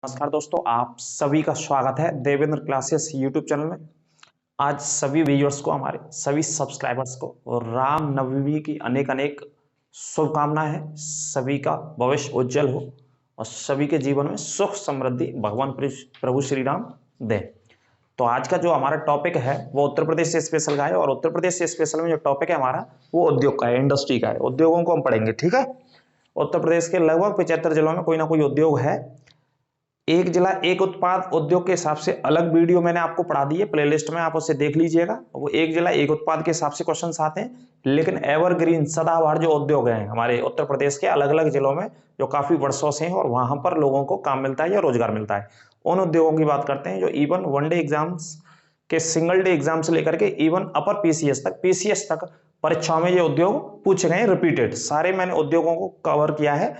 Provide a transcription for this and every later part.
नमस्कार दोस्तों, आप सभी का स्वागत है देवेंद्र क्लासेस यूट्यूब चैनल में। आज सभी व्यूअर्स को, हमारे सभी सब्सक्राइबर्स को और राम नवमी की अनेक अनेक शुभकामनाएं हैं। सभी का भविष्य उज्जवल हो और सभी के जीवन में सुख समृद्धि भगवान प्रभु श्री राम दें। तो आज का जो हमारा टॉपिक है वो उत्तर प्रदेश से स्पेशल का है, और उत्तर प्रदेश से स्पेशल में जो टॉपिक है हमारा वो उद्योग का है, इंडस्ट्री का है। उद्योगों को हम पढ़ेंगे, ठीक है। उत्तर प्रदेश के लगभग 75 जिलों में कोई ना कोई उद्योग है। एक जिला एक उत्पाद उद्योग के हिसाब से अलग वीडियो मैंने आपको पढ़ा दी है, प्लेलिस्ट में आप उसे देख लीजिएगा। वो एक जिला एक उत्पाद के हिसाब से क्वेश्चंस आते हैं, लेकिन एवरग्रीन सदाबहार जो उद्योग हैं हमारे उत्तर प्रदेश के अलग अलग जिलों में, जो काफी वर्षों से हैं और वहां पर लोगों को काम मिलता है या रोजगार मिलता है, उन उद्योगों की बात करते हैं जो इवन वनडे एग्जाम्स के, सिंगल डे एग्जाम से लेकर के इवन अपर पीसीएस तक परीक्षाओं में ये उद्योग पूछे गए हैं। रिपीटेड सारे मैंने उद्योगों को कवर किया है।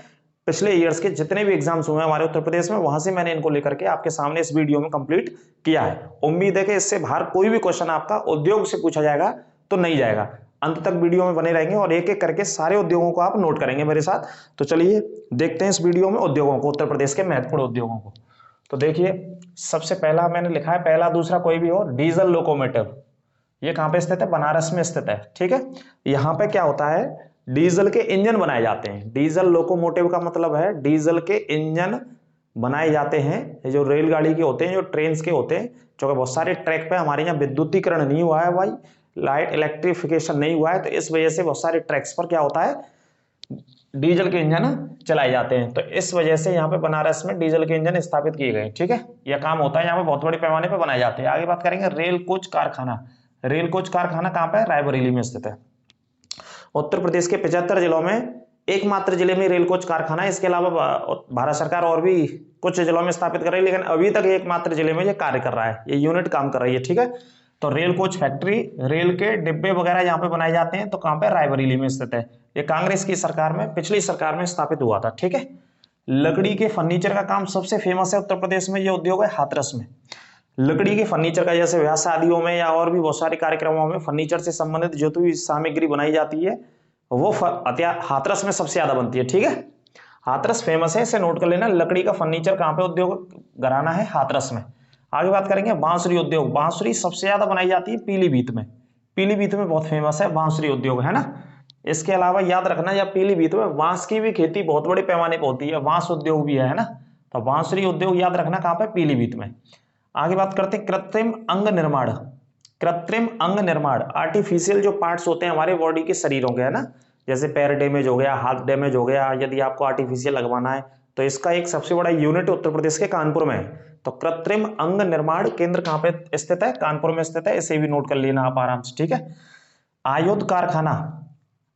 पिछले ईयर्स के जितने भी एग्जाम्स हुए हैं हमारे उत्तर प्रदेश में, वहां से मैंने इनको लेकर के आपके सामने इस वीडियो में कंप्लीट किया है। उम्मीद है कि इससे बाहर कोई भी क्वेश्चन आपका उद्योग से पूछा जाएगा तो नहीं जाएगा। अंत तक वीडियो में बने रहेंगे और एक एक करके सारे उद्योगों को आप नोट करेंगे मेरे साथ। तो चलिए देखते हैं इस वीडियो में उद्योगों को, उत्तर प्रदेश के महत्वपूर्ण उद्योगों को। तो देखिए, सबसे पहला मैंने लिखा है, पहला दूसरा कोई भी हो, डीजल लोकोमोटिव। ये कहां पे स्थित है? बनारस में स्थित है, ठीक है। यहाँ पे क्या होता है, डीजल के इंजन बनाए जाते हैं। डीजल लोकोमोटिव का मतलब है डीजल के इंजन बनाए जाते हैं। ये जो रेलगाड़ी के होते हैं, जो ट्रेन के होते हैं, जो बहुत सारे ट्रैक पे हमारे यहाँ विद्युतीकरण नहीं हुआ है भाई, लाइट इलेक्ट्रिफिकेशन नहीं हुआ है, तो इस वजह से बहुत सारे ट्रैक्स पर क्या होता है, डीजल के इंजन चलाए जाते हैं। तो इस वजह से यहाँ पे बनारस में डीजल के इंजन स्थापित किए गए, ठीक है। यह काम होता है यहाँ पे, बहुत बड़े पैमाने पर बनाए जाते हैं। आगे बात करेंगे रेल कोच कारखाना। रेल कोच कारखाना कहाँ पे है? रायबरेली में स्थित है। उत्तर प्रदेश के 75 जिलों में एकमात्र जिले में रेल कोच कारखाना है। इसके अलावा भारत सरकार और भी कुछ जिलों में स्थापित कर रही है, लेकिन अभी तक एकमात्र जिले में ये कार्य कर रहा है, ये यूनिट काम कर रही है, ठीक है। तो रेल कोच फैक्ट्री, रेल के डिब्बे वगैरह यहाँ पे बनाए जाते हैं, तो कहाँ पे? रायबरेली में स्थित है। ये कांग्रेस की सरकार में, पिछली सरकार में स्थापित हुआ था, ठीक है। लकड़ी के फर्नीचर का काम सबसे फेमस है उत्तर प्रदेश में, ये उद्योग है हाथरस में। लकड़ी के फर्नीचर का, जैसे ब्याह शादियों में या और भी बहुत सारे कार्यक्रमों में फर्नीचर से संबंधित जो भी सामग्री बनाई जाती है वो हाथरस में सबसे ज्यादा बनती है, ठीक है। हाथरस फेमस है, इसे नोट कर लेना। लकड़ी का फर्नीचर कहाँ पे उद्योग घराना है? हाथरस में। आगे बात करेंगे बांसुरी उद्योग। बांसुरी सबसे ज्यादा बनाई जाती है पीलीभीत में। पीलीभीत में बहुत फेमस है बांसुरी उद्योग, है ना। इसके अलावा याद रखना, या पीलीभीत में बांस की भी खेती बहुत बड़े पैमाने पर होती है, बांस उद्योग भी है ना। तो बांसुरी उद्योग याद रखना कहाँ पे? पीलीभीत में। आगे बात करते हैं कृत्रिम अंग निर्माण। कृत्रिम अंग निर्माण, आर्टिफिशियल जो पार्ट्स होते हैं हमारे बॉडी के, शरीरों के, है ना। जैसे पैर डैमेज हो गया, हाथ डैमेज हो गया, यदि आपको आर्टिफिशियल लगवाना है तो इसका एक सबसे बड़ा यूनिट उत्तर प्रदेश के कानपुर में है। तो कृत्रिम अंग निर्माण केंद्र कहाँ पे स्थित है? कानपुर में स्थित है। इसे भी नोट कर लेना आप आराम से, ठीक है। आयुध कारखाना,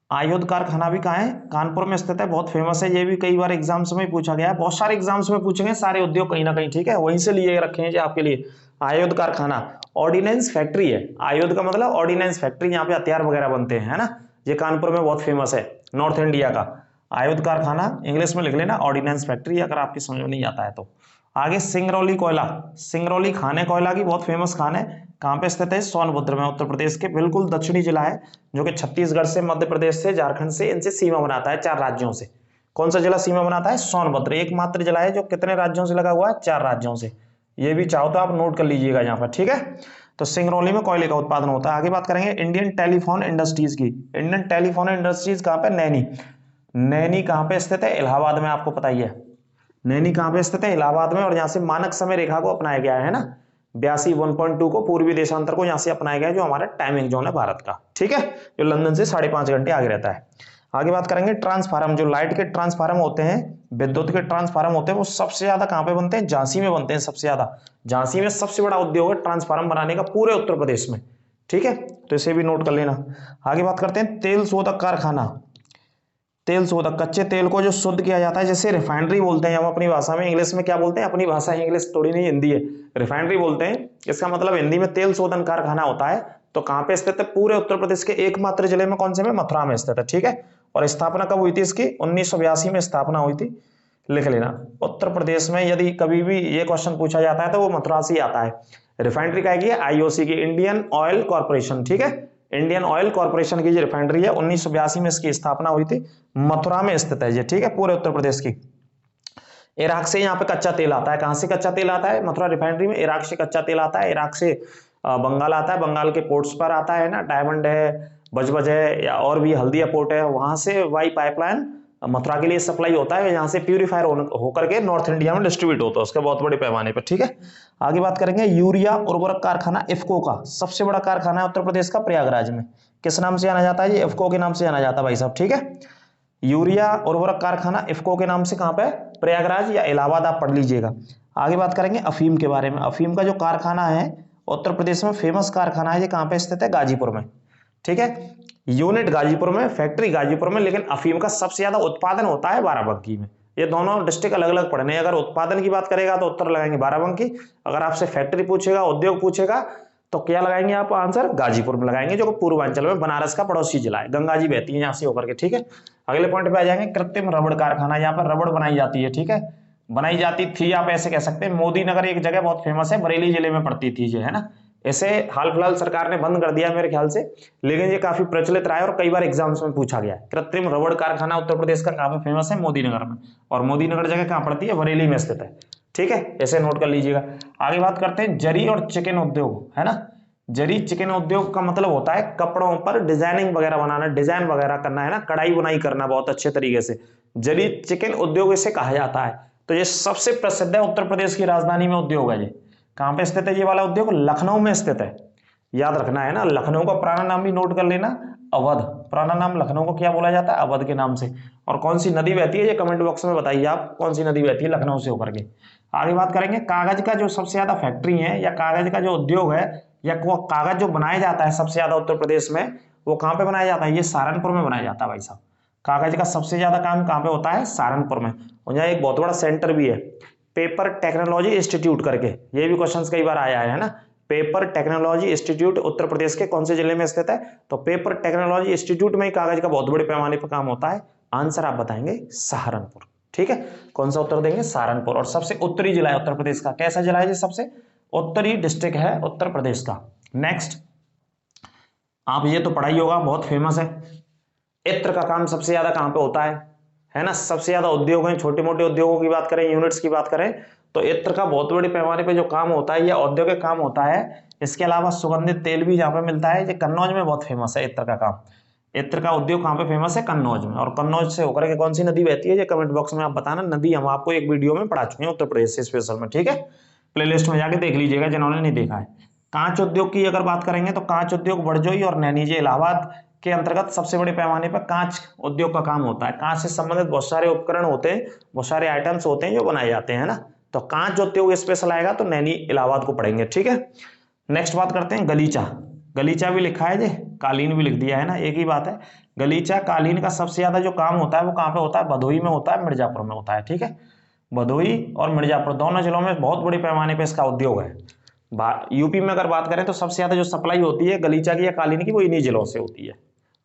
आयुध कारखाना भी कहाँ है? कानपुर में स्थित है, बहुत फेमस है। ये भी कई बार एग्जाम्स में पूछा गया है, बहुत सारे एग्जाम्स में पूछे गए सारे उद्योग कहीं ना कहीं, ठीक है। वहीं से लिए रखे हैं आपके लिए। आयुध कारखाना ऑर्डिनेंस फैक्ट्री है। आयुध का मतलब ऑर्डिनेंस फैक्ट्री, यहाँ पे हथियार वगैरह बनते हैं, है ना। ये कानपुर में बहुत फेमस है, नॉर्थ इंडिया का। आयुध कारखाना इंग्लिश में लिख लेना, ऑर्डिनेंस फैक्ट्री, अगर आपकी समझ में नहीं आता है तो। आगे सिंगरौली कोयला। सिंगरौली खाने कोयला की बहुत फेमस खान है। कहाँ पे स्थित है? सोनभद्र में, उत्तर प्रदेश के बिल्कुल दक्षिणी जिला है, जो कि छत्तीसगढ़ से, मध्य प्रदेश से, झारखंड से, इनसे सीमा बनाता है, 4 राज्यों से। कौन सा जिला सीमा बनाता है? सोनभद्र। एकमात्र जिला है जो कितने राज्यों से लगा हुआ है? 4 राज्यों से। ये भी चाहो तो आप नोट कर लीजिएगा यहाँ पर, ठीक है। तो सिंगरौली में कोयले का उत्पादन होता है। आगे बात करेंगे इंडियन टेलीफोन इंडस्ट्रीज की। इंडियन टेलीफोन इंडस्ट्रीज कहाँ पे? नैनी। नैनी कहाँ पे स्थित है? इलाहाबाद में, आपको पता ही है। नैनी कहाँ पे स्थित है? इलाहाबाद में। और यहाँ से मानक समय रेखा को अपनाया गया है ना, 82 1.2 को, पूर्वी देशांतर को यहाँ से अपनाया गया है, जो हमारा टाइमिंग जोन है भारत का, ठीक है, जो लंदन से 5.5 घंटे आगे रहता है। आगे बात करेंगे ट्रांसफार्मर। जो लाइट के ट्रांसफार्मर होते हैं, विद्युत के ट्रांसफार्मर होते हैं, वो सबसे ज्यादा कहाँ पे बनते हैं? झांसी में बनते हैं सबसे ज्यादा। झांसी में सबसे बड़ा उद्योग है ट्रांसफार्मर बनाने का पूरे उत्तर प्रदेश में, ठीक है। तो इसे भी नोट कर लेना। आगे बात करते हैं तेल शोधक कारखाना। तेल शोधक, कच्चे तेल को जो शुद्ध किया जाता है, जैसे रिफाइनरी बोलते हैं हम अपनी भाषा में, इंग्लिश में क्या बोलते हैं? अपनी भाषा है इंग्लिश, थोड़ी नहीं हिंदी है, रिफाइनरी बोलते हैं। इसका मतलब हिंदी में तेल शोधन कारखाना होता है। तो कहाँ पे स्थित है? पूरे उत्तर प्रदेश के एकमात्र जिले में, कौन से में? मथुरा में स्थित है, ठीक है। और स्थापना कब हुई थी इसकी? 1982 में स्थापना हुई थी, लिख लेना। उत्तर प्रदेश में यदि कभी भी ये क्वेश्चन पूछा जाता है तो वो मथुरा से आता है। रिफाइनरी का है आईओसी की, इंडियन ऑयल कॉर्पोरेशन, ठीक है। इंडियन ऑयल कॉर्पोरेशन की जो रिफाइनरी है, 1982 में इसकी स्थापना हुई थी, मथुरा में स्थित है ये, ठीक है, पूरे उत्तर प्रदेश की। इराक से यहाँ पे कच्चा तेल आता है। कहाँ से कच्चा तेल आता है? मथुरा रिफाइनरी में इराक से कच्चा तेल आता है। इराक से बंगाल आता है, बंगाल के पोर्ट्स पर आता है ना, डायमंड है, बजबज है, या और भी हल्दिया पोर्ट है, वहां से वाई पाइपलाइन मथुरा के लिए सप्लाई होता है, यहाँ से प्यूरीफायर होकर के नॉर्थ इंडिया में डिस्ट्रीब्यूट होता है उसके बहुत बड़े पैमाने पर। ठीक है, आगे बात करेंगे यूरिया उर्वरक कारखाना इफ्को का सबसे बड़ा कारखाना है उत्तर प्रदेश का, प्रयागराज में। किस नाम से जाना जाता है? ये इफ्को के नाम से जाना जाता है भाई साहब। ठीक है, यूरिया उर्वरक कारखाना इफ्को के नाम से कहां पे? प्रयागराज या इलाहाबाद, आप पढ़ लीजिएगा। आगे बात करेंगे अफीम के बारे में। अफीम का जो कारखाना है उत्तर प्रदेश में फेमस कारखाना है, ये कहां पे स्थित है? गाजीपुर में। ठीक है, यूनिट गाजीपुर में, फैक्ट्री गाजीपुर में, लेकिन अफीम का सबसे ज्यादा उत्पादन होता है बाराबंकी में। ये दोनों डिस्ट्रिक्ट अलग अलग पढ़ने। अगर उत्पादन की बात करेगा तो उत्तर लगाएंगे बाराबंकी, अगर आपसे फैक्ट्री पूछेगा, उद्योग पूछेगा, तो क्या लगाएंगे आप आंसर? गाजीपुर में लगाएंगे, जो पूर्वांचल में बनारस का पड़ोसी जिला है, गंगा जी बहती है यहाँ से होकर के। ठीक है, अगले पॉइंट पे आ जाएंगे कृत्रिम रबड़ कारखाना। यहाँ पर रबड़ बनाई जाती है। ठीक है, बनाई जाती थी, आप ऐसे कह सकते हैं। मोदी नगर एक जगह बहुत फेमस है, बरेली जिले में पड़ती थी जो है ना। ऐसे हाल फिलहाल सरकार ने बंद कर दिया मेरे ख्याल से, लेकिन ये काफी प्रचलित रहा है और कई बार एग्जाम्स में पूछा गया है। कृत्रिम रबड़ कारखाना उत्तर प्रदेश का कहाँ पे फेमस है? मोदी नगर में। और मोदी नगर जगह कहाँ पड़ती है? बरेली में स्थित है। ठीक है, ऐसे नोट कर लीजिएगा। आगे बात करते हैं जरी और चिकन उद्योग, है ना। जरी चिकन उद्योग का मतलब होता है कपड़ों पर डिजाइनिंग वगैरह बनाना, डिजाइन वगैरह करना, है ना, कढ़ाई बुनाई करना बहुत अच्छे तरीके से। जरी चिकन उद्योग इसे कहा जाता है। तो ये सबसे प्रसिद्ध है, उत्तर प्रदेश की राजधानी में उद्योग है। ये कहां पे स्थित है? ये वाला उद्योग लखनऊ में स्थित है, याद रखना है ना। लखनऊ का पुराना नाम भी नोट कर लेना, अवध। पुराना नाम लखनऊ को क्या बोला जाता है? अवध के नाम से। और कौन सी नदी बहती है ये कमेंट बॉक्स में बताइए आप, कौन सी नदी बहती है लखनऊ से होकर के। आगे बात करेंगे कागज का जो सबसे ज्यादा फैक्ट्री है या कागज का जो उद्योग है या वो कागज जो बनाया जाता है सबसे ज्यादा उत्तर प्रदेश में, वो कहां पे बनाया जाता है? ये सहारनपुर में बनाया जाता है भाई साहब। कागज का सबसे ज्यादा काम कहां पे होता है? सहारनपुर में। और यहाँ एक बहुत बड़ा सेंटर भी है, पेपर टेक्नोलॉजी इंस्टीट्यूट करके, ये भी क्वेश्चन कई बार आया है ना। Paper technology institute Uttar Pradesh के कौन से जिले में स्थित है? तो पेपर टेक्नोलॉजी इंस्टीट्यूट में ही कागज का बहुत बड़े पैमाने पर काम होता है। आंसर आप बताएंगे सहारनपुर। ठीक है, कौन सा उत्तर देंगे? सहारनपुर। और सबसे उत्तरी जिला है उत्तर प्रदेश का। कैसा जिला है? सबसे उत्तरी डिस्ट्रिक्ट है उत्तर प्रदेश का। नेक्स्ट, आप ये तो पढ़ाई होगा, बहुत फेमस है। इत्र का काम सबसे ज्यादा कहां पे होता है ना। सबसे ज्यादा उद्योग हैं, छोटे मोटे उद्योगों की बात करें, यूनिट्स की बात करें, तो इत्र का बहुत बड़े पैमाने पे जो काम होता है यह औद्योगिक काम होता है। इसके अलावा सुगंधित तेल भी जहाँ पे मिलता है, ये कन्नौज में बहुत फेमस है इत्र का काम। इत्र का उद्योग कहाँ पे फेमस है? कन्नौज में। और कन्नौज से होकर के कौन सी नदी बहती है? ये कमेंट बॉक्स में आप बताना। नदी हम आपको एक वीडियो में पढ़ा चुके हैं उत्तर प्रदेश से स्पेशल में। ठीक है, प्लेलिस्ट में जाके देख लीजिएगा जिन्होंने नहीं देखा है। कांच उद्योग की अगर बात करेंगे तो कांच उद्योग बड़जोई और नैनीजे इलाहाबाद के अंतर्गत सबसे बड़े पैमाने पर कांच उद्योग का काम होता है। कांच से संबंधित बहुत सारे उपकरण होते हैं, बहुत सारे आइटम्स होते हैं जो बनाए जाते हैं ना। तो कांच उद्योग स्पेशल आएगा तो नैनी इलाहाबाद को पढ़ेंगे। ठीक है, नेक्स्ट बात करते हैं गलीचा। गलीचा भी लिखा है, कालीन भी लिख दिया है ना, एक ही बात है। गलीचा कालीन का सबसे ज्यादा जो काम होता है वो कहाँ पे होता है? भदोही में होता है, मिर्जापुर में होता है। ठीक है, भदोही और मिर्जापुर दोनों जिलों में बहुत बड़े पैमाने पर इसका उद्योग है। यूपी में अगर बात करें तो सबसे ज्यादा जो सप्लाई होती है गलीचा की या कालीन की वो इन्हीं जिलों से होती है।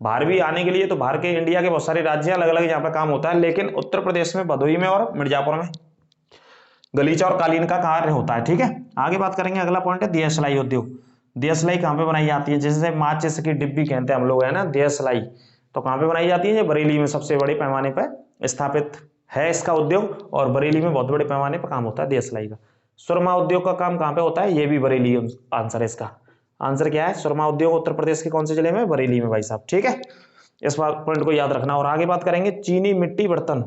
बाहर भी आने के लिए तो बाहर के इंडिया के बहुत सारे राज्य अलग अलग यहाँ पे काम होता है, लेकिन उत्तर प्रदेश में भदोही में और मिर्जापुर में गलीचा और कालीन का कार्य होता है। ठीक है, आगे बात करेंगे, अगला पॉइंट है दियसलाई उद्योग। दियसलाई कहाँ पे बनाई जाती है? जैसे माचिस की डिब्बी कहते हैं हम लोग, है ना, दियसलाई। तो कहाँ पे बनाई जाती है? ये बरेली में सबसे बड़े पैमाने पर स्थापित है इसका उद्योग, और बरेली में बहुत बड़े पैमाने पर काम होता है दियसलाई का। सुरमा उद्योग का काम कहाँ पे होता है? ये भी बरेली आंसर है इसका। आंसर क्या है? सुरमा उद्योग उत्तर प्रदेश के कौन से जिले में? बरेली में भाई साहब। ठीक है, इस पॉइंट को याद रखना। और आगे बात करेंगे चीनी मिट्टी बर्तन।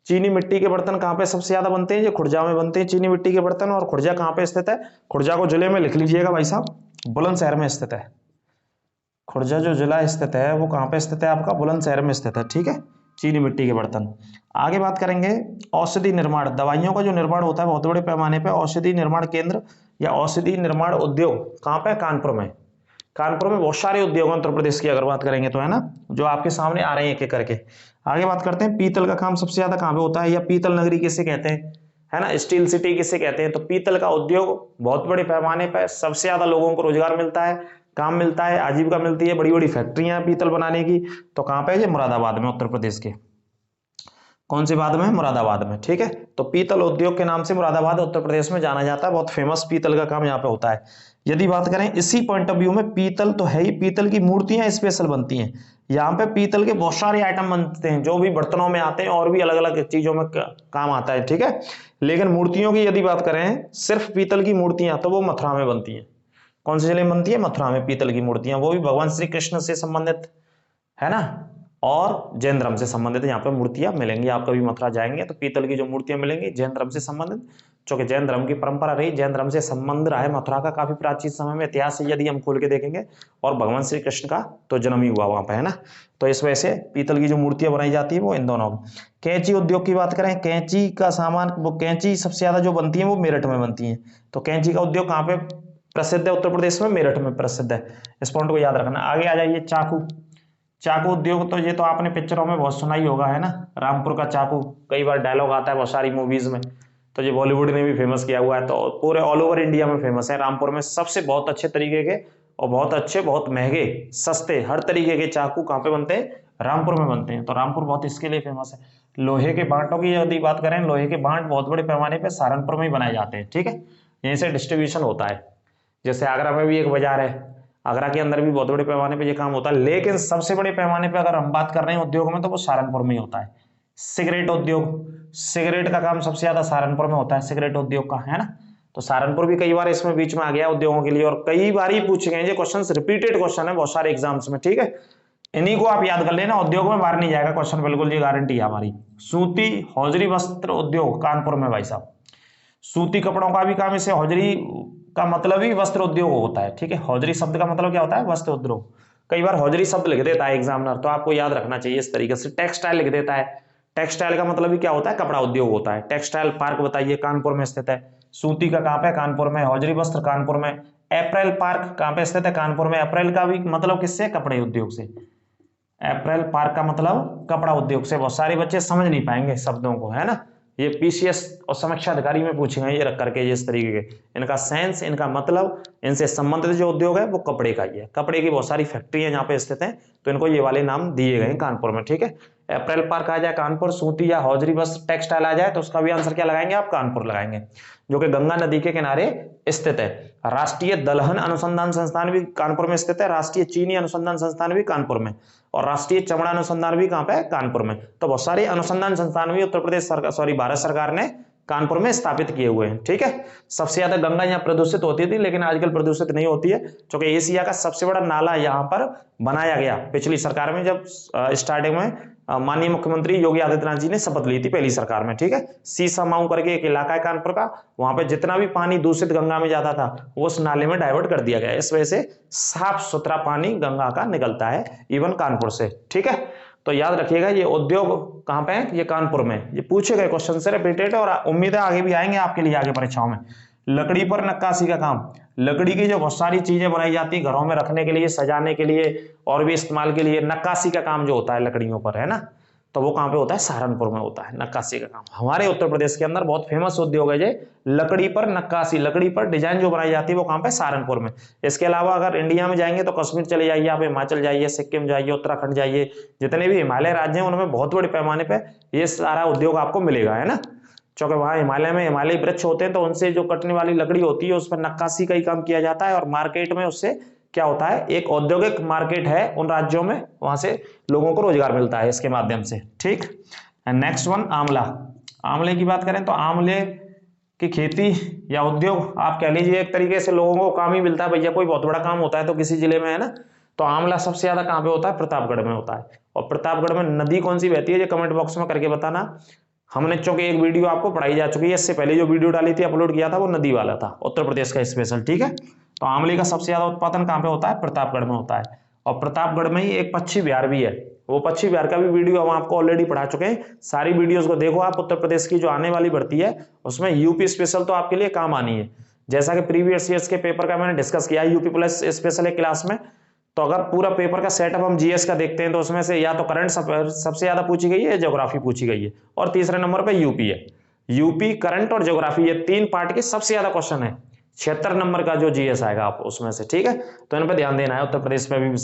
चीनी मिट्टी के बर्तन कहाँ पे सबसे ज्यादा बनते हैं? ये खुर्जा में बनते हैं चीनी मिट्टी के बर्तन। और खुर्जा कहाँ पे स्थित है? खुर्जा को जिले में लिख लीजिएगा भाई साहब, बुलंदशहर में स्थित है। खुर्जा जो जिला स्थित है वो कहाँ पे स्थित है आपका? बुलंदशहर में स्थित है। ठीक है, चीनी मिट्टी के बर्तन। आगे बात करेंगे औषधि निर्माण। दवाइयों का जो निर्माण होता है बहुत बड़े पैमाने पे, औषधि निर्माण केंद्र या औषधि निर्माण उद्योग कहाँ पे? कानपुर में। कानपुर में बहुत सारे उद्योग हैं उत्तर प्रदेश की अगर बात करेंगे तो, है ना, जो आपके सामने आ रहे हैं एक एक करके। आगे बात करते हैं पीतल का काम सबसे ज्यादा कहाँ पे होता है, या पीतल नगरी किसे कहते हैं, है ना, स्टील सिटी किसे कहते हैं? तो पीतल का उद्योग बहुत बड़े पैमाने पर सबसे ज्यादा लोगों को रोजगार मिलता है, काम मिलता है, आजीविका मिलती है, बड़ी बड़ी फैक्ट्रियां पीतल बनाने की। तो कहाँ पे है? ये मुरादाबाद में उत्तर प्रदेश के। कौन सी बाद में? मुरादाबाद में। ठीक है, तो पीतल उद्योग के नाम से मुरादाबाद उत्तर प्रदेश में जाना जाता है, बहुत फेमस पीतल का काम यहाँ पे होता है। यदि बात करें इसी पॉइंट ऑफ व्यू में, पीतल तो है ही, पीतल की मूर्तियां स्पेशल बनती हैं यहाँ पे। पीतल के बहुत सारे आइटम बनते हैं जो भी बर्तनों में आते हैं और भी अलग अलग चीजों में काम आता है। ठीक है, लेकिन मूर्तियों की यदि बात करें, सिर्फ पीतल की मूर्तियां, तो वो मथुरा में बनती हैं। कौन सी जिले में बनती है? मथुरा में पीतल की मूर्तियां, वो भी भगवान श्री कृष्ण से संबंधित, है ना, और जैन धर्म से संबंधित यहाँ पे मूर्तियां मिलेंगी। आप कभी मथुरा जाएंगे तो पीतल की जो मूर्तियां मिलेंगी जैन धर्म से संबंधित, चूंकि जैन धर्म की परंपरा रही, जैन धर्म से संबंध रहा है मथुरा का काफी प्राचीन समय में, इतिहास से यदि हम खोल के देखेंगे, और भगवान श्री कृष्ण का तो जन्म ही हुआ वहां पे, है ना। तो इस वजह से पीतल की जो मूर्तियां बनाई जाती है वो इन दोनों। कैंची उद्योग की बात करें, कैंची का सामान, वो कैंची सबसे ज्यादा जो बनती है वो मेरठ में बनती है। तो कैंची का उद्योग कहाँ पे प्रसिद्ध है? उत्तर प्रदेश में, मेरठ में प्रसिद्ध है। इस पॉइंट को याद रखना। आगे आ जाइए, चाकू। चाकू उद्योग तो ये तो आपने पिक्चरों में बहुत सुना ही होगा, है ना, रामपुर का चाकू, कई बार डायलॉग आता है बहुत सारी मूवीज में, तो ये बॉलीवुड ने भी फेमस किया हुआ है, तो पूरे ऑल ओवर इंडिया में फेमस है। रामपुर में सबसे बहुत अच्छे तरीके के और बहुत अच्छे, बहुत महंगे, सस्ते, हर तरीके के चाकू कहाँ पे बनते हैं? रामपुर में बनते हैं। तो रामपुर बहुत इसके लिए फेमस है। लोहे के बांटों की यदि बात करें, लोहे के बांट बहुत बड़े पैमाने पर सहारनपुर में ही बनाए जाते हैं। ठीक है, यहीं से डिस्ट्रीब्यूशन होता है। जैसे आगरा में भी एक बाजार है, आगरा के अंदर भी बहुत बड़े पैमाने पे ये काम होता है, लेकिन सबसे बड़े पैमाने पे अगर हम बात कर रहे हैं उद्योग में, तो वो सहारनपुर में ही होता है। सिगरेट उद्योग, सिगरेट का काम सबसे ज्यादा सहारनपुर में होता है, सिगरेट उद्योग का, है ना। तो सहारनपुर भी कई बार इसमें बीच में आ गया उद्योगों के लिए, और कई बार ही पूछे गए ये क्वेश्चन, रिपीटेड क्वेश्चन है बहुत सारे एग्जाम्स में। ठीक है, इन्हीं को आप याद कर लेना, उद्योग में बाहर नहीं जाएगा क्वेश्चन, बिल्कुल ये गारंटी है हमारी। सूती हौजरी वस्त्र उद्योग कानपुर में भाई साहब, सूती कपड़ों का भी काम, इसे हौजरी का मतलब ही वस्त्र उद्योग होता है। ठीक है, हौजरी शब्द का मतलब क्या होता है? वस्त्र उद्योग। कई बार हौजरी शब्द लिख देता है एग्जामिनर, तो आपको याद रखना चाहिए इस तरीके से। टेक्सटाइल लिख देता है, टेक्सटाइल का मतलब ही क्या होता है? कपड़ा उद्योग होता है। टेक्सटाइल पार्क बताइए, कानपुर में स्थित है। सूती का कहाँ पे? कानपुर में। हौजरी वस्त्र कानपुर में। अप्रैल पार्क कहाँ पे स्थित है? कानपुर में। अप्रैल का भी मतलब किससे? कपड़े उद्योग से। अप्रैल पार्क का मतलब कपड़ा उद्योग से। बहुत सारे बच्चे समझ नहीं पाएंगे शब्दों को, है ना, ये पीसीएस और समीक्षा अधिकारी में पूछेंगे ये रख करके, इस तरीके के इनका सेंस, इनका मतलब, इनसे संबंधित जो उद्योग है वो कपड़े का ही है। कपड़े की बहुत सारी फैक्ट्रियां यहाँ पे स्थित हैं, तो इनको ये वाले नाम दिए गए हैं कानपुर में। ठीक है, अप्रैल पार्क आ जाए कानपुर, सूती या हौजरी वस्त्र टेक्सटाइल आ जाए, तो उसका भी आंसर क्या लगाएंगे आप? कानपुर लगाएंगे, जो कि गंगा नदी के किनारे स्थित है। राष्ट्रीय दलहन अनुसंधान संस्थान भी कानपुर में स्थित है, राष्ट्रीय चीनी अनुसंधान संस्थान भी कानपुर में, और राष्ट्रीय चमड़ा अनुसंधान भी कहाँ पे है? कानपुर में। तो बहुत सारे अनुसंधान संस्थान भी उत्तर प्रदेश सरकार, भारत सरकार ने कानपुर में स्थापित किए हुए हैं। ठीक है, सबसे ज्यादा गंगा यहाँ प्रदूषित होती थी, लेकिन आजकल प्रदूषित नहीं होती है, क्योंकि एशिया का सबसे बड़ा नाला यहाँ पर बनाया गया पिछली सरकार में, जब स्टार्टिंग में माननीय मुख्यमंत्री योगी आदित्यनाथ जी ने शपथ ली थी पहली सरकार में। ठीक है, सीसा माऊ करके एक इलाका है कानपुर का, वहां पे जितना भी पानी दूषित गंगा में जाता था वो उस नाले में डाइवर्ट कर दिया गया। इस वजह से साफ सुथरा पानी गंगा का निकलता है, इवन कानपुर से। ठीक है, तो याद रखिएगा ये उद्योग कहाँ पे है? ये कानपुर में। ये पूछे गए क्वेश्चन से रिपीटेड, और उम्मीद है आगे भी आएंगे आपके लिए आगे परीक्षाओं में। लकड़ी पर नक्काशी का काम, लकड़ी की जो बहुत सारी चीजें बनाई जाती है घरों में रखने के लिए, सजाने के लिए और भी इस्तेमाल के लिए, नक्काशी का काम जो होता है लकड़ियों पर, है ना, तो वो कहाँ पे होता है? सहारनपुर में होता है नक्काशी का काम। हमारे उत्तर प्रदेश के अंदर बहुत फेमस उद्योग है ये लकड़ी पर नक्काशी, लकड़ी पर डिजाइन जो बनाई जाती है वो कहाँ पे? सहारनपुर में। इसके अलावा अगर इंडिया में जाएंगे तो कश्मीर चले जाइए आप, हिमाचल जाइए, सिक्किम जाइए, उत्तराखंड जाइए, जितने भी हिमालय राज्य हैं उनमें बहुत बड़े पैमाने पर ये सारा उद्योग आपको मिलेगा, है ना, क्योंकि वहाँ हिमालय में हिमालयी वृक्ष होते हैं, तो उनसे जो कटने वाली लकड़ी होती है उस पर नक्काशी का ही काम किया जाता है, और मार्केट में उससे क्या होता है? एक औद्योगिक मार्केट है उन राज्यों में, वहां से लोगों को रोजगार मिलता है इसके माध्यम से। ठीक, नेक्स्ट वन, आंवला। आंवले की बात करें तो आंवले की खेती या उद्योग आप कह लीजिए, एक तरीके से लोगों को काम ही मिलता है। भैया कोई बहुत बड़ा काम होता है तो किसी जिले में, है ना, तो आंवला सबसे ज्यादा कहाँ पे होता है? प्रतापगढ़ में होता है। और प्रतापगढ़ में नदी कौन सी बहती है ये कमेंट बॉक्स में करके बताना। हमने चूंकि एक वीडियो आपको पढ़ाई जा चुकी है, इससे पहले जो वीडियो डाली थी, अपलोड किया था, वो नदी वाला था, उत्तर प्रदेश का स्पेशल। ठीक है, तो आंवले का सबसे ज्यादा उत्पादन कहाँ पे होता है? प्रतापगढ़ में होता है। और प्रतापगढ़ में ही एक पक्षी विहार भी है, वो पक्षी विहार का भी वीडियो हम आपको ऑलरेडी पढ़ा चुके हैं। सारी वीडियोस को देखो आप। उत्तर प्रदेश की जो आने वाली भर्ती है उसमें यूपी स्पेशल तो आपके लिए काम आनी है, जैसा कि प्रीवियस ईयर्स के पेपर का मैंने डिस्कस किया है यूपी प्लस स्पेशल एक क्लास में। तो अगर पूरा पेपर का सेटअप हम जीएस का देखते हैं तो उसमें से या तो करंट सबसे ज्यादा पूछी गई है या ज्योग्राफी पूछी गई है, और तीसरे नंबर पे यूपी है। यूपी, करंट और ज्योग्राफी, ये तीन पार्ट के सबसे ज्यादा क्वेश्चन है। 76 नंबर का जो जीएस आएगा आप उसमें से। ठीक है, तो इन पर ध्यान देना है उत्तर प्रदेश में भी।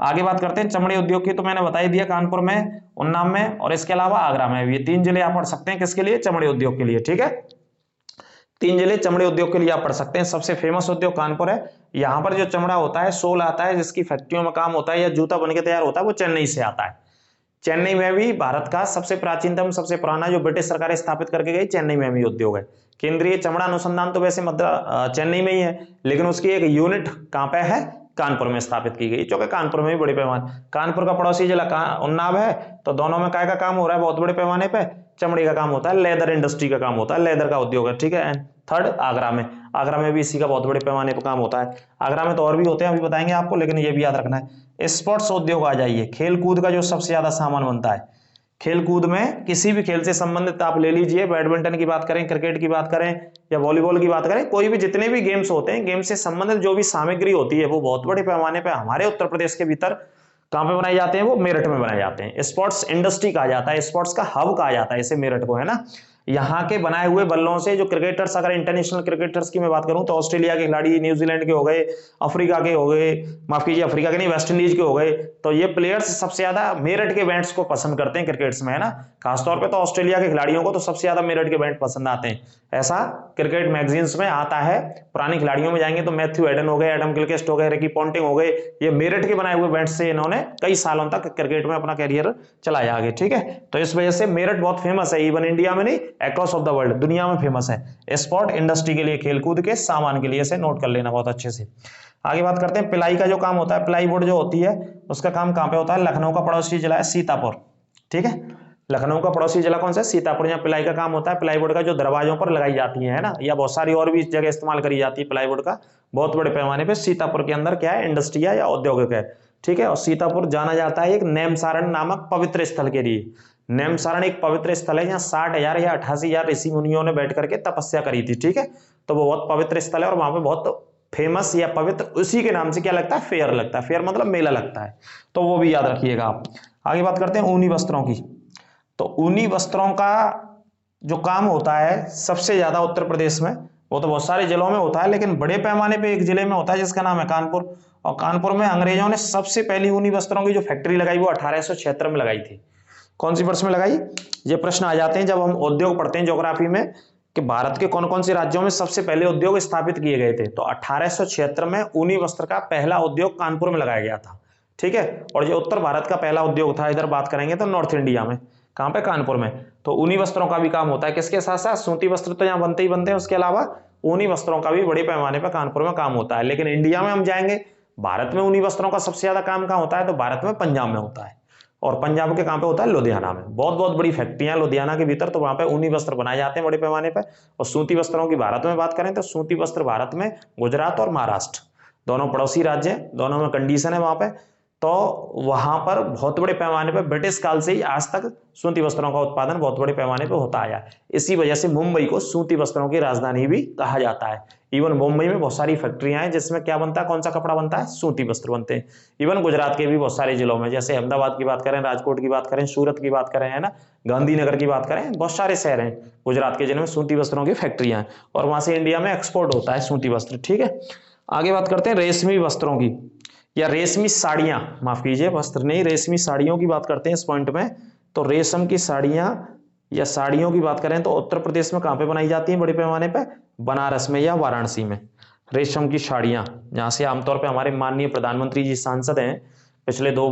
आगे बात करते हैं चमड़े उद्योग की, तो मैंने बता ही दिया कानपुर में, उन्नाव में और इसके अलावा आगरा में भी। ये 3 जिले आप पढ़ सकते हैं किसके लिए, चमड़े उद्योग के लिए। ठीक है, 3 जिले चमड़े उद्योग के लिए आप पढ़ सकते हैं। सबसे फेमस उद्योग कानपुर है। यहाँ पर जो चमड़ा होता है, सोल आता है, जिसकी फैक्ट्रियों में काम होता है या जूता बन के तैयार होता है, वो चेन्नई से आता है। चेन्नई में भी भारत का सबसे प्राचीनतम, सबसे पुराना, जो ब्रिटिश सरकार स्थापित करके गई, चेन्नई में भी उद्योग है। केंद्रीय चमड़ा अनुसंधान तो वैसे चेन्नई में ही है, लेकिन उसकी एक यूनिट कहां पे है, कानपुर में स्थापित की गई, जो कि कानपुर में भी बड़े पैमाने, कानपुर का पड़ोसी जिला उन्नाव है, तो दोनों में काय का काम हो रहा है, बहुत बड़े पैमाने पे चमड़ी का काम होता है, लेदर इंडस्ट्री का काम होता है, लेदर का उद्योग है। ठीक है, एंड थर्ड आगरा में, आगरा में भी इसी का बहुत बड़े पैमाने पर काम होता है। आगरा में तो और भी होते हैं, अभी बताएंगे आपको, लेकिन ये भी याद रखना है। स्पोर्ट्स उद्योग आ जाइए, खेल कूद का जो सबसे ज्यादा सामान बनता है, खेल कूद में किसी भी खेल से संबंधित आप ले लीजिए, बैडमिंटन की बात करें, क्रिकेट की बात करें या वॉलीबॉल की बात करें, कोई भी जितने भी गेम्स होते हैं, गेम से संबंधित जो भी सामग्री होती है, वो बहुत बड़े पैमाने पर हमारे उत्तर प्रदेश के भीतर कहां पे बनाए जाते हैं, वो मेरठ में बनाए जाते हैं। स्पोर्ट्स इंडस्ट्री कहा जाता है, स्पोर्ट्स का हब कहा जाता है इसे मेरठ को, है ना। यहाँ के बनाए हुए बल्लों से जो क्रिकेटर्स, अगर इंटरनेशनल क्रिकेटर्स की मैं बात करूं तो ऑस्ट्रेलिया के खिलाड़ी, न्यूजीलैंड के हो गए, अफ्रीका के हो गए, माफ कीजिए अफ्रीका के नहीं, वेस्ट इंडीज के हो गए, तो ये प्लेयर्स सबसे ज्यादा मेरठ के बैंड्स को पसंद करते हैं क्रिकेट्स में, है ना। खासतौर पे तो ऑस्ट्रेलिया के खिलाड़ियों को तो सबसे ज्यादा मेरठ के बैंड पसंद आते हैं, ऐसा क्रिकेट मैगजीन्स में आता है। पुराने खिलाड़ियों में जाएंगे तो मैथ्यू एडन हो गए, एडम गिलक्रिस्ट हो गए, रिकी पॉन्टिंग हो गए, ये मेरठ के बनाए हुए बैंड से इन्होंने कई सालों तक क्रिकेट में अपना कैरियर चलाया आगे। ठीक है, तो इस वजह से मेरठ बहुत फेमस है, इवन इंडिया में नहीं, अक्रॉस ऑफ द वर्ल्ड, दुनिया में फेमस है स्पोर्ट इंडस्ट्री के लिए, खेलकूद के सामान के लिए। इसे नोट कर लेना बहुत अच्छे से। आगे बात करते हैं पिलाई का जो काम होता है, पिलाई बोर्ड जो होती है, उसका काम कहां पे होता है, लखनऊ का पड़ोसी जिला है सीतापुर। ठीक है, लखनऊ का पड़ोसी जिला कौन सा है, सीतापुर। यहाँ पिलाई का काम होता है, पिलाई बोर्ड का जो दरवाजों पर लगाई जाती है ना, या बहुत सारी और भी जगह इस्तेमाल करी जाती है पिलाई बोर्ड का, बहुत बड़े पैमाने पे सीतापुर के अंदर क्या है, इंडस्ट्री है या औद्योगिक है। ठीक है, और सीतापुर जाना जाता है एक नेमसारण नामक पवित्र स्थल के लिए। नेमसारण एक पवित्र स्थल है, यहाँ 60,000 या 88,000 ऋषि मुनियों ने बैठ करके तपस्या करी थी। ठीक है, तो वो बहुत पवित्र स्थल है और वहां पे बहुत फेमस या पवित्र, उसी के नाम से क्या लगता है, फेयर लगता है, फेयर मतलब मेला लगता है, तो वो भी याद रखिएगा आप। आगे बात करते हैं ऊनी वस्त्रों की, तो ऊनी वस्त्रों का जो काम होता है सबसे ज्यादा उत्तर प्रदेश में, वो तो बहुत सारे जिलों में होता है, लेकिन बड़े पैमाने पे एक जिले में होता है जिसका नाम है कानपुर। और कानपुर में अंग्रेजों ने सबसे पहली ऊनी वस्त्रों की जो फैक्ट्री लगाई वो 1876 में लगाई थी। कौन सी वर्ष में लगाई, ये प्रश्न आ जाते हैं जब हम उद्योग पढ़ते हैं ज्योग्राफी में, कि भारत के कौन कौन से राज्यों में सबसे पहले उद्योग स्थापित किए गए थे, तो 1876 में ऊनी वस्त्र का पहला उद्योग कानपुर में लगाया गया था। ठीक है, और जो उत्तर भारत का पहला उद्योग था, इधर बात करेंगे तो नॉर्थ इंडिया में, कहां पे, कानपुर में। तो ऊनी वस्त्रों का भी काम होता है, किसके साथ साथ, सूती वस्त्र तो यहाँ बनते ही बनते हैं, उसके अलावा ऊनी वस्त्रों का भी बड़े पैमाने पर कानपुर में काम होता है। लेकिन इंडिया में हम जाएंगे, भारत में ऊनी वस्त्रों का सबसे ज्यादा काम कहां होता है, तो भारत में पंजाब में होता है, और पंजाब के कहां पे होता है, लुधियाना में। बहुत बहुत बड़ी फैक्ट्रियां लुधियाना के भीतर, तो वहां पे ऊनी वस्त्र बनाए जाते हैं बड़े पैमाने पे। और सूती वस्त्रों की भारत में बात करें तो सूती वस्त्र भारत में गुजरात और महाराष्ट्र दोनों पड़ोसी राज्य हैं, दोनों में कंडीशन है वहां पे, तो वहां पर बहुत बड़े पैमाने पर ब्रिटिश काल से ही आज तक सूती वस्त्रों का उत्पादन बहुत बड़े पैमाने पर होता आया। इसी वजह से मुंबई को सूती वस्त्रों की राजधानी भी कहा जाता है। इवन मुंबई में बहुत सारी फैक्ट्रियां हैं जिसमें क्या बनता है, कौन सा कपड़ा बनता है, सूती वस्त्र बनते हैं। इवन गुजरात के भी बहुत सारे जिलों में, जैसे अहमदाबाद की बात करें, राजकोट की बात करें, सूरत की बात करें, है ना, गांधीनगर की बात करें, बहुत सारे शहर हैं गुजरात के जिनमें सूती वस्त्रों की फैक्ट्रियां हैं, और वहां से इंडिया में एक्सपोर्ट होता है सूती वस्त्र। ठीक है, आगे बात करते हैं रेशमी वस्त्रों की, या रेशमी साड़ियां, माफ कीजिए वस्त्र नहीं, रेशमी साड़ियों की बात करते हैं इस पॉइंट में। तो रेशम की साड़ियां या साड़ियों की बात करें तो उत्तर प्रदेश में कहां पे बनाई जाती हैं बड़े पैमाने पे, बनारस में या वाराणसी में। रेशम की साड़ियां, जहां से आमतौर पे हमारे माननीय प्रधानमंत्री जी सांसद हैं, पिछले 2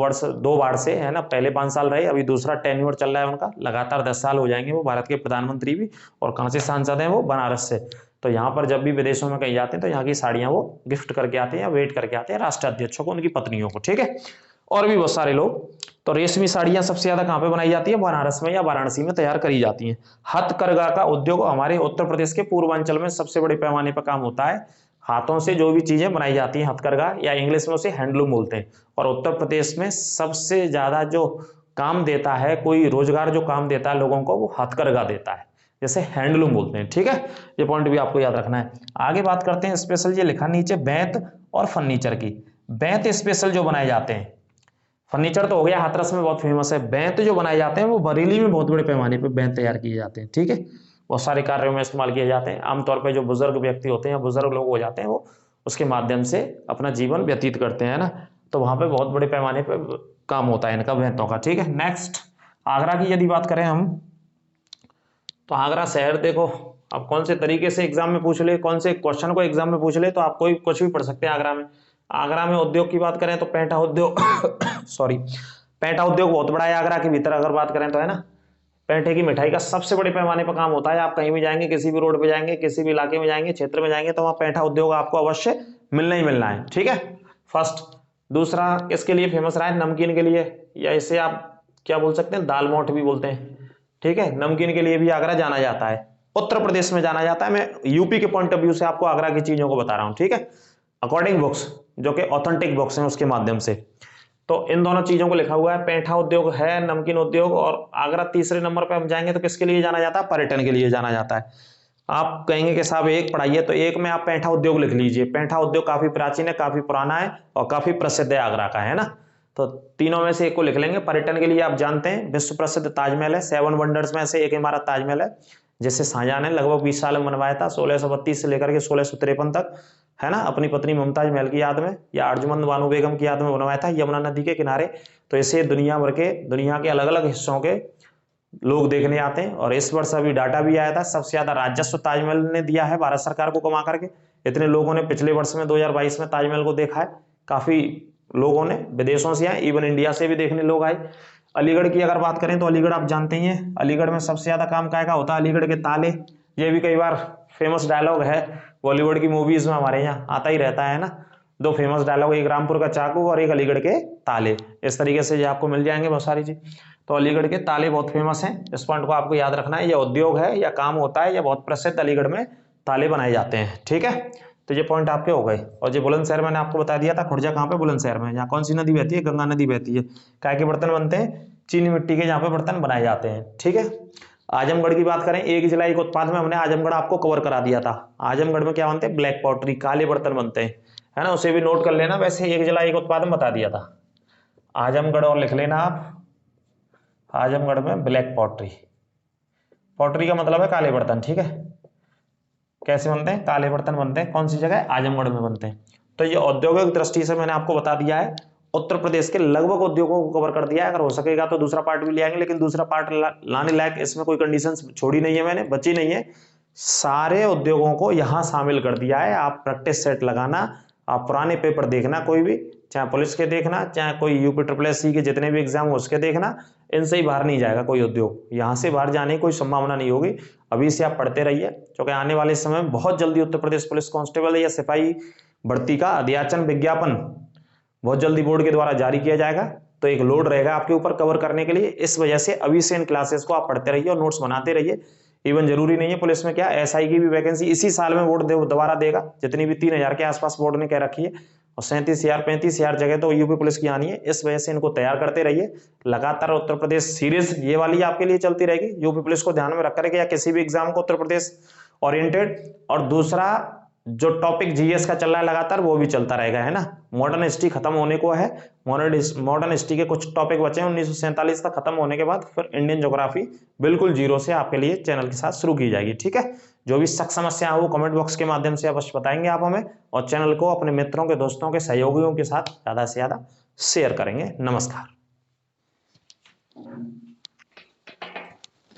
बार से, है ना, पहले 5 साल रहे, अभी दूसरा टेन्योर चल रहा है उनका, लगातार 10 साल हो जाएंगे वो भारत के प्रधानमंत्री भी। और कहां से सांसद हैं वो, बनारस से। तो यहाँ पर जब भी विदेशों में कहीं जाते हैं तो यहाँ की साड़ियां वो गिफ्ट करके आते हैं या वेट करके आते हैं राष्ट्राध्यक्षों को, उनकी पत्नियों को। ठीक है, और भी बहुत सारे लोग। तो रेशमी साड़ियां सबसे ज्यादा कहां पे बनाई जाती है, बनारस में या वाराणसी में तैयार करी जाती हैं। हथकरघा का उद्योग हमारे उत्तर प्रदेश के पूर्वांचल में सबसे बड़े पैमाने पर काम होता है। हाथों से जो भी चीजें बनाई जाती हैं, हथकरघा, या इंग्लिश में उसे हैंडलूम बोलते हैं। और उत्तर प्रदेश में सबसे ज्यादा जो काम देता है, कोई रोजगार जो काम देता है लोगों को, वो हथकरघा देता है, जैसे हैंडलूम बोलते हैं। ठीक है, ये पॉइंट भी आपको याद रखना है। आगे बात करते हैं स्पेशल, ये लिखा नीचे, बेंत और फर्नीचर की। बेंत स्पेशल जो बनाए जाते हैं, फर्नीचर तो हो गया, हाथरस में बहुत फेमस है। बेंत जो बनाए जाते हैं वो बरेली में बहुत बड़े पैमाने पर बेंत तैयार किए जाते हैं। ठीक है, बहुत सारे कार्यों में इस्तेमाल किए जाते हैं। आमतौर पर जो बुजुर्ग व्यक्ति होते हैं या बुजुर्ग लोग हो जाते हैं, वो उसके माध्यम से अपना जीवन व्यतीत करते हैं, ना। तो वहां पे बहुत बड़े पैमाने पे काम होता है इनका भैंतों का। ठीक है, नेक्स्ट आगरा की यदि बात करें हम, तो आगरा शहर देखो, अब कौन से तरीके से एग्जाम में पूछ ले, कौन से क्वेश्चन को एग्जाम में पूछ ले, तो आप कोई कुछ भी पढ़ सकते हैं आगरा में। आगरा में उद्योग की बात करें तो पेंटा उद्योग सॉरी, पेंटा उद्योग बहुत बड़ा है आगरा के भीतर अगर बात करें तो, है ना। पेंटे की मिठाई का सबसे बड़े पैमाने पर काम होता है। आप कहीं भी जाएंगे, किसी भी रोड पे जाएंगे, किसी भी इलाके में जाएंगे, क्षेत्र में जाएंगे, तो वहां पेंटा उद्योग आपको अवश्य मिलना ही मिलना है। ठीक है, फर्स्ट। दूसरा किसके लिए फेमस रहा है? नमकीन के लिए, या इसे आप क्या बोल सकते हैं, दाल मोठ भी बोलते हैं। ठीक है, नमकीन के लिए भी आगरा जाना जाता है, उत्तर प्रदेश में जाना जाता है। मैं यूपी के पॉइंट ऑफ व्यू से आपको आगरा की चीजों को बता रहा हूं। ठीक है, अकॉर्डिंग बुक्स जो कि ऑथेंटिक बुक्स हैं उसके माध्यम से, तो इन दोनों चीजों को लिखा हुआ है। पेंठा उद्योग है, नमकीन उद्योग, और आगरा तीसरे नंबर पे हम जाएंगे तो किसके लिए जाना जाता है? पर्यटन के लिए जाना जाता है। आप कहेंगे कि साहब एक पढ़ाइए, तो एक में आप पेंठा उद्योग लिख लीजिए। पेंठा उद्योग काफी प्राचीन है, काफी पुराना है और काफी प्रसिद्ध है आगरा का, है ना। तो तीनों में से एक को लिख लेंगे। पर्यटन के लिए आप जानते हैं विश्व प्रसिद्ध ताजमहल है, 7 वंडर्स में से एक इमारत ताजमहल है, जिसे शाहजहां ने लगभग 20 साल में बनवाया था, 1632 से लेकर के 1653 तक, है ना, अपनी पत्नी मुमताज महल की याद में, या अर्जुमंद बानो बेगम की याद में बनवाया था, यमुना नदी के किनारे। तो इसे दुनिया के अलग अलग हिस्सों के लोग देखने आते हैं। और इस वर्ष अभी डाटा भी आया था, सबसे ज्यादा राजस्व ताजमहल ने दिया है भारत सरकार को कमा करके। इतने लोगों ने पिछले वर्ष में 2022 में ताजमहल को देखा है, काफी लोगों ने विदेशों से आए, इवन इंडिया से भी देखने लोग आए। अलीगढ़ की अगर बात करें तो अलीगढ़ आप जानते ही हैं, अलीगढ़ में सबसे ज्यादा काम काय का होता है? अलीगढ़ के ताले। ये भी कई बार फेमस डायलॉग है, बॉलीवुड की मूवीज में हमारे यहाँ आता ही रहता है ना। दो फेमस डायलॉग, एक रामपुर का चाकू और एक अलीगढ़ के ताले। इस तरीके से ये आपको मिल जाएंगे बहुत सारी चीज। तो अलीगढ़ के ताले बहुत फेमस हैं, इस पॉइंट को आपको याद रखना है। ये उद्योग है या काम होता है, या बहुत प्रसिद्ध अलीगढ़ में ताले बनाए जाते हैं। ठीक है, तो ये पॉइंट आपके हो गए। और ये बुलंदशहर मैंने आपको बता दिया था, खुर्जा कहाँ पे? बुलंदशहर में। यहाँ कौन सी नदी बहती है? गंगा नदी बहती है। काय के बर्तन बनते हैं? चीनी मिट्टी के यहाँ पे बर्तन बनाए जाते हैं। ठीक है, आजमगढ़ की बात करें, एक जिला एक उत्पाद में हमने आजमगढ़ आपको कवर करा दिया था। आजमगढ़ में क्या बनते हैं? ब्लैक पॉटरी, काले बर्तन बनते हैं, है ना। उसे भी नोट कर लेना, वैसे एक जिला एक उत्पाद में बता दिया था आजमगढ़, और लिख लेना आप आजमगढ़ में ब्लैक पॉटरी। पॉटरी का मतलब है काले बर्तन। ठीक है, कैसे बनते हैं? काले बर्तन बनते हैं। कौन सी जगह? आजमगढ़ में बनते हैं। तो ये औद्योगिक दृष्टि से मैंने आपको बता दिया है, उत्तर प्रदेश के लगभग उद्योगों को कवर कर दिया है। अगर हो सकेगा तो दूसरा पार्ट भी ले आएंगे, लेकिन दूसरा पार्ट लाने लायक इसमें कोई कंडीशन छोड़ी नहीं है मैंने, बची नहीं है। सारे उद्योगों को यहां शामिल कर दिया है। आप प्रैक्टिस सेट लगाना, आप पुराने पेपर देखना, कोई भी, चाहे पुलिस के देखना, चाहे कोई यूपी SSC के जितने भी एग्जाम हो उसके देखना, इनसे ही बाहर नहीं जाएगा कोई उद्योग। यहाँ से बाहर जाने की कोई संभावना नहीं होगी। अभी से आप पढ़ते रहिए, क्योंकि आने वाले समय में बहुत जल्दी उत्तर प्रदेश पुलिस कांस्टेबल या सिपाही भर्ती का अध्याचन विज्ञापन बहुत जल्दी बोर्ड के द्वारा जारी किया जाएगा। तो एक लोड रहेगा आपके ऊपर कवर करने के लिए। इस वजह से अभी से इन क्लासेस को आप पढ़ते रहिए और नोट्स बनाते रहिए। इवन जरूरी नहीं है, पुलिस में क्या SI की भी वैकेंसी इसी साल में बोर्ड दोबारा देगा, जितनी भी 3000 के आसपास बोर्ड ने कह रखी है, और 37,000 35,000 जगह तो यूपी पुलिस की आनी है। इस वजह से इनको तैयार करते रहिए लगातार। उत्तर प्रदेश सीरीज ये वाली आपके लिए चलती रहेगी, यूपी पुलिस को ध्यान में रख करके, या किसी भी एग्जाम को उत्तर प्रदेश ओरिएंटेड। और दूसरा जो टॉपिक GS का चल रहा है लगातार, वो भी चलता रहेगा, है ना। मॉडर्न हिस्ट्री खत्म होने को है, मॉडर्न हिस्ट्री के कुछ टॉपिक बचे हैं 1947 तक खत्म होने के बाद, फिर इंडियन ज्योग्राफी बिल्कुल जीरो से आपके लिए चैनल के साथ शुरू की जाएगी। ठीक है, जो भी शक समस्या है वो कमेंट बॉक्स के माध्यम से अवश्य बताएंगे आप हमें, और चैनल को अपने मित्रों के, दोस्तों के, सहयोगियों के साथ ज्यादा से ज्यादा शेयर करेंगे। नमस्कार।